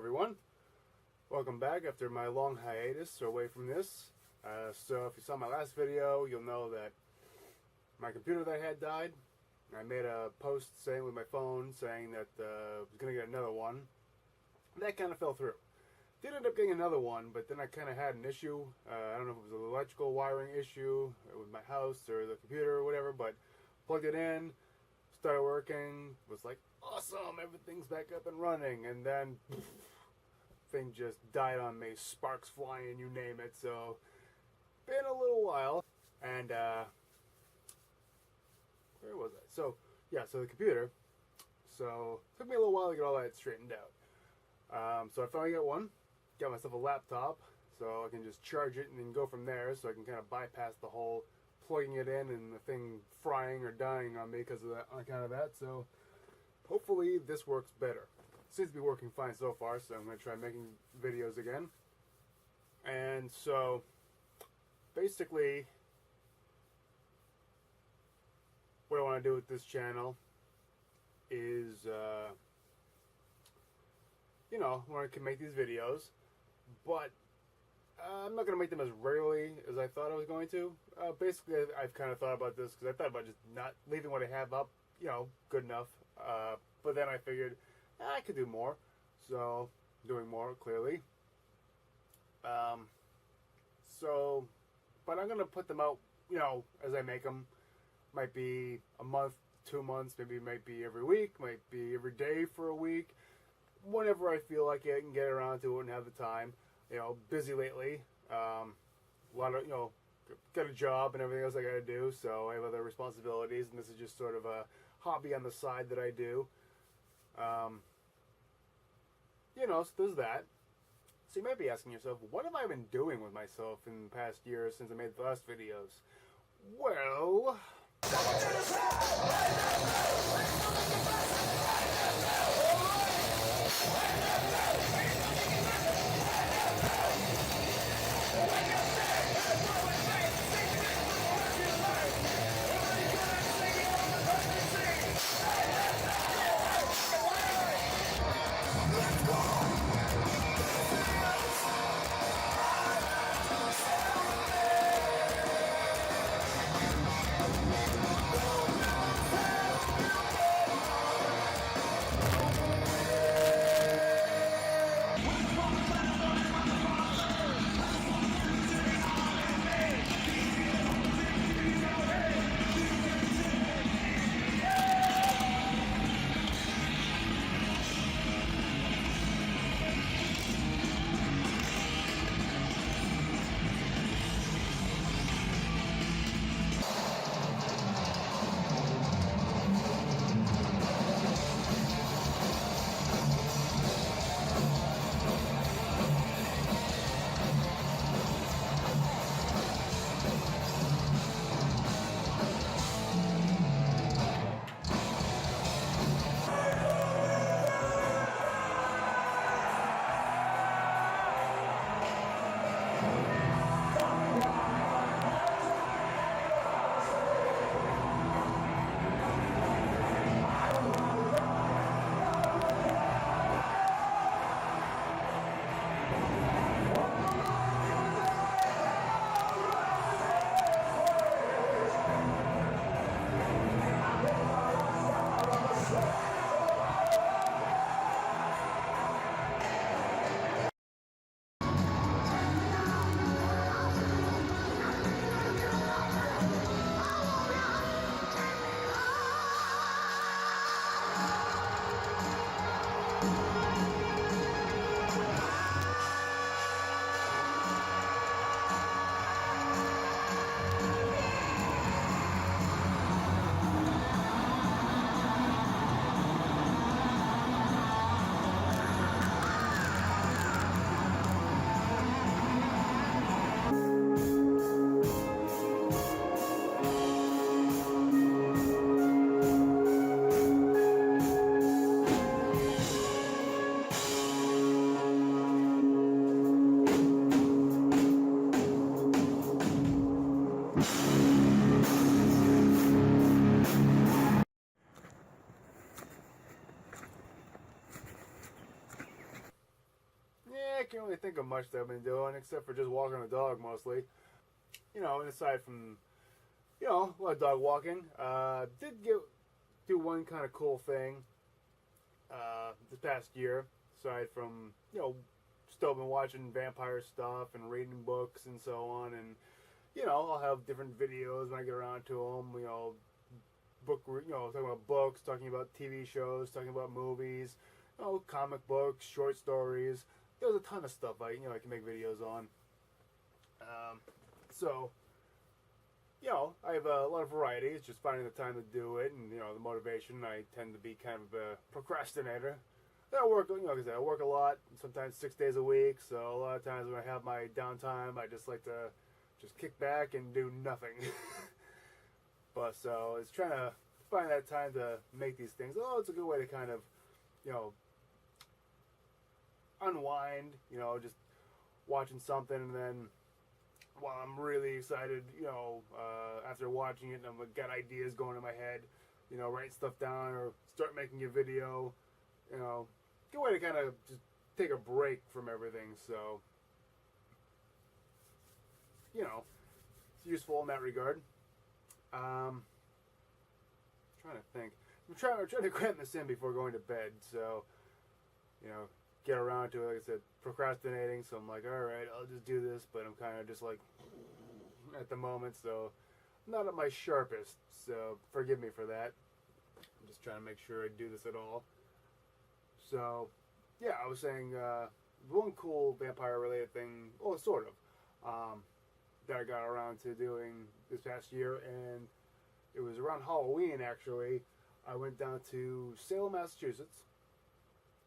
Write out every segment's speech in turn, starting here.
everyone. Welcome back after my long hiatus away from this. So if you saw my last video, you'll know that my computer that I had died. I made a post saying with my phone saying that I was going to get another one. That kind of fell through. Did end up getting another one, but then I kind of had an issue. I don't know if it was an electrical wiring issue with my house or the computer or whatever, but plugged it in, started working, was like, awesome, everything's back up and running, and then thing just died on me, sparks flying, you name it. So been a little while, and where was I? So yeah, so the computer. So it took me a little while to get all that straightened out. So I finally got myself a laptop, so I can just charge it and then go from there. So I can kind of bypass the whole plugging it in and the thing frying or dying on me because of that, on account of that. So hopefully this works better. Seems to be working fine so far, so I'm going to try making videos again. And so basically what I want to do with this channel is you know, I want to make these videos, but I'm not going to make them as regularly as I thought I was going to. Basically, I've kind of thought about this because I thought about just not leaving what I have up, you know, good enough. But then I figured I could do more, so doing more clearly. So, but I'm going to put them out, you know, as I make them. Might be a month, 2 months, maybe it might be every week, might be every day for a week. Whenever I feel like I can get around to it and have the time. You know, busy lately. A lot of, you know, got a job and everything else I got to do, so I have other responsibilities, and this is just sort of a hobby on the side that I do. You know, so there's that. So you might be asking yourself, what have I been doing with myself in the past year since I made the last videos? Well, can't really think of much that I've been doing except for just walking the dog mostly. You know, and aside from, you know, a lot of dog walking. Do one kind of cool thing this past year, aside from, you know, still been watching vampire stuff and reading books and so on, and, you know, I'll have different videos when I get around to them, you know, talking about books, talking about TV shows, talking about movies, you know, comic books, short stories. There's a ton of stuff I can make videos on. So, you know, I have a lot of variety. It's just finding the time to do it, and, you know, the motivation. I tend to be kind of a procrastinator. I work, you know, like I said, I work a lot, sometimes 6 days a week. So a lot of times when I have my downtime, I just like to just kick back and do nothing. But so it's trying to find that time to make these things. Oh, it's a good way to kind of, you know, unwind. You know, just watching something, and then while I'm really excited, you know, after watching it, and I've got ideas going in my head, you know, write stuff down or start making a video. You know, good way to kind of just take a break from everything. So, you know, it's useful in that regard. Trying to think. I'm trying to cram this in before going to bed. So, you know, get around to it. Like I said, procrastinating. So I'm like, all right, I'll just do this. But I'm kind of just like at the moment. So I'm not at my sharpest. So forgive me for that. I'm just trying to make sure I do this at all. So, yeah, I was saying one cool vampire-related thing, well, sort of, that I got around to doing this past year, and it was around Halloween, actually. I went down to Salem, Massachusetts,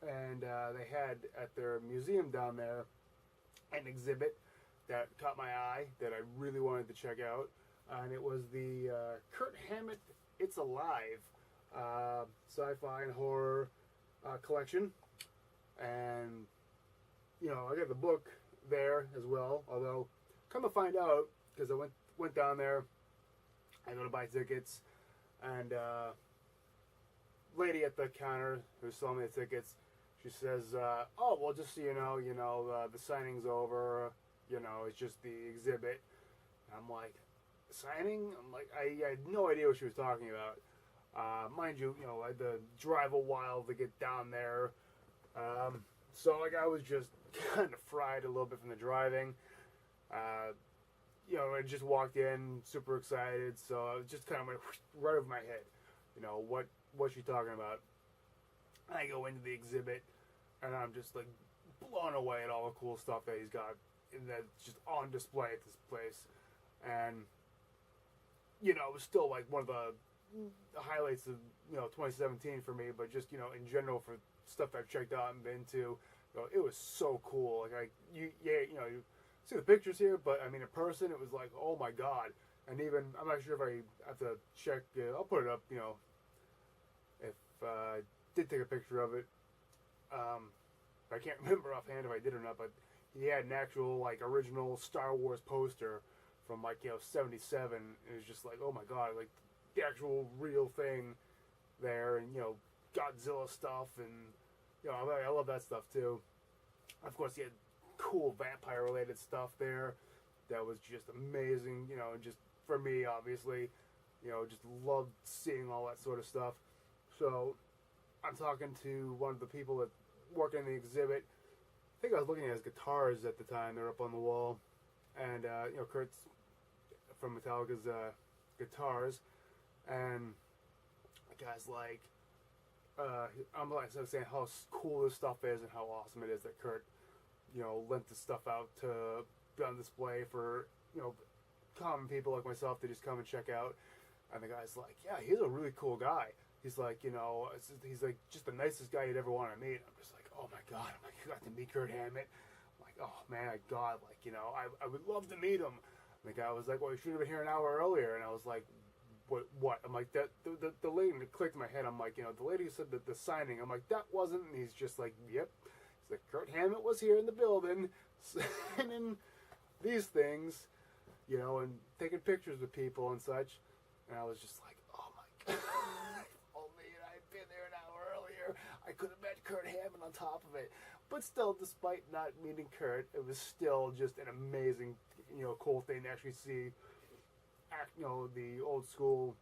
and they had at their museum down there an exhibit that caught my eye that I really wanted to check out, and it was the Kurt Hammett It's Alive sci-fi and horror collection. And, you know, I got the book there as well, although come to find out, because I went down there, I go to buy tickets, and lady at the counter who's selling me the tickets, she says, oh, well, just so you know, the signing's over, you know, it's just the exhibit. And I'm like, signing? I'm like, I had no idea what she was talking about. Mind you, you know, I had to drive a while to get down there. So, like, I was just kind of fried a little bit from the driving. You know, I just walked in, super excited, so it just kind of went right over my head. You know, what's she talking about? I go into the exhibit, and I'm just, like, blown away at all the cool stuff that he's got, and that's just on display at this place. And, you know, it was still, like, one of the highlights of, you know, 2017 for me, but just, you know, in general for stuff I've checked out and been to, you know, it was so cool. Like, you know, you see the pictures here, but I mean, in person, it was like, oh my god. And even, I'm not sure if I have to check, I'll put it up, you know, if I did take a picture of it. I can't remember offhand if I did or not, but he had an actual, like, original Star Wars poster from, like, you know, 77. It was just like, oh my god, like, the actual real thing there, and, you know, Godzilla stuff, and, you know, I love that stuff too. Of course, he had cool vampire related stuff there that was just amazing, you know, just for me, obviously, you know, just loved seeing all that sort of stuff. So I'm talking to one of the people that work in the exhibit. I think I was looking at his guitars at the time. They're up on the wall, and you know, Kurt's from Metallica's guitars. And the guy's like, I'm like saying how cool this stuff is and how awesome it is that Kurt, you know, lent this stuff out to be on display for, you know, common people like myself to just come and check out. And the guy's like, yeah, he's a really cool guy. He's like, you know, he's like just the nicest guy you'd ever want to meet. I'm just like, oh my god, I'm like, you got to meet Kurt Hammett. I'm like, oh man, god, like, you know, I would love to meet him. And the guy was like, well, you should have been here an hour earlier. And I was like, what? I'm like, that the lady, and it clicked in my head. I'm like, you know, the lady who said that the signing. I'm like, that wasn't. And he's just like, yep. He's like, Kurt Hammett was here in the building, signing these things, you know, and taking pictures with people and such. And I was just like, oh my god, if only I'd been there an hour earlier, I could have met Kurt Hammond on top of it. But still, despite not meeting Kurt, it was still just an amazing, cool thing to actually see, the old school,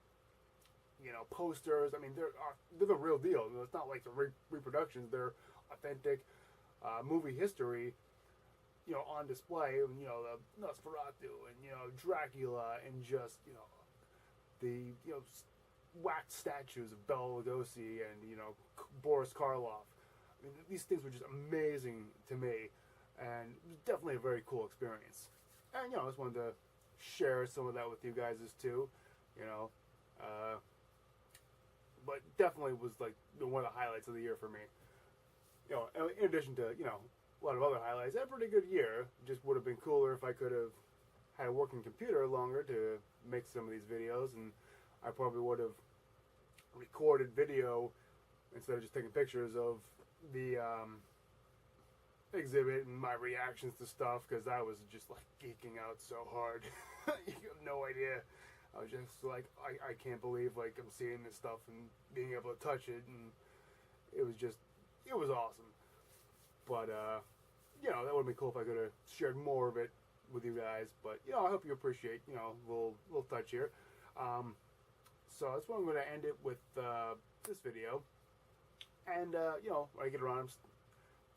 posters. I mean, they're the real deal. It's not like the reproductions. They're authentic movie history, on display. And, the Nosferatu and, Dracula and just, the, wax statues of Bela Lugosi and, Boris Karloff. I mean, these things were just amazing to me, and it was definitely a very cool experience. And, I just wanted to share some of that with you guys too, but definitely was like one of the highlights of the year for me. In addition to, a lot of other highlights, I had a pretty good year. Just would have been cooler if I could have had a working computer longer to make some of these videos, and I probably would have recorded video instead of just taking pictures of the exhibit and my reactions to stuff, because I was just like geeking out so hard. You have no idea. I was just like, I can't believe like I'm seeing this stuff and being able to touch it, and it was awesome. But that would have been cool if I could have shared more of it with you guys. But I hope you appreciate little touch here. So that's what I'm going to end it with this video. And when I get around, I'm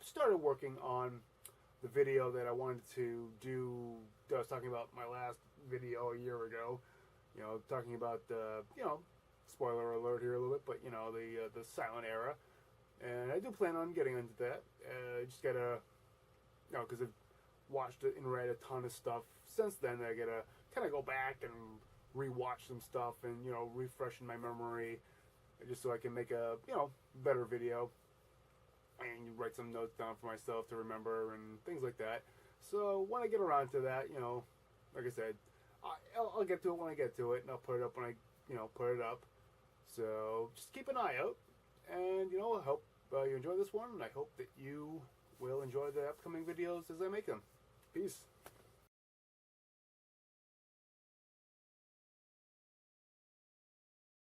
started working on the video that I wanted to do. I was talking about my last video a year ago. Talking about spoiler alert here a little bit, but the silent era. And I do plan on getting into that. Just gotta, because I've watched it and read a ton of stuff since then. I gotta kind of go back and rewatch some stuff and refreshen my memory, just so I can make a better video and write some notes down for myself to remember and things like that. So when I get around to that, like I said, I'll get to it when I get to it, and I'll put it up when I put it up. So just keep an eye out, and I hope you enjoy this one, and I hope that you will enjoy the upcoming videos as I make them. Peace.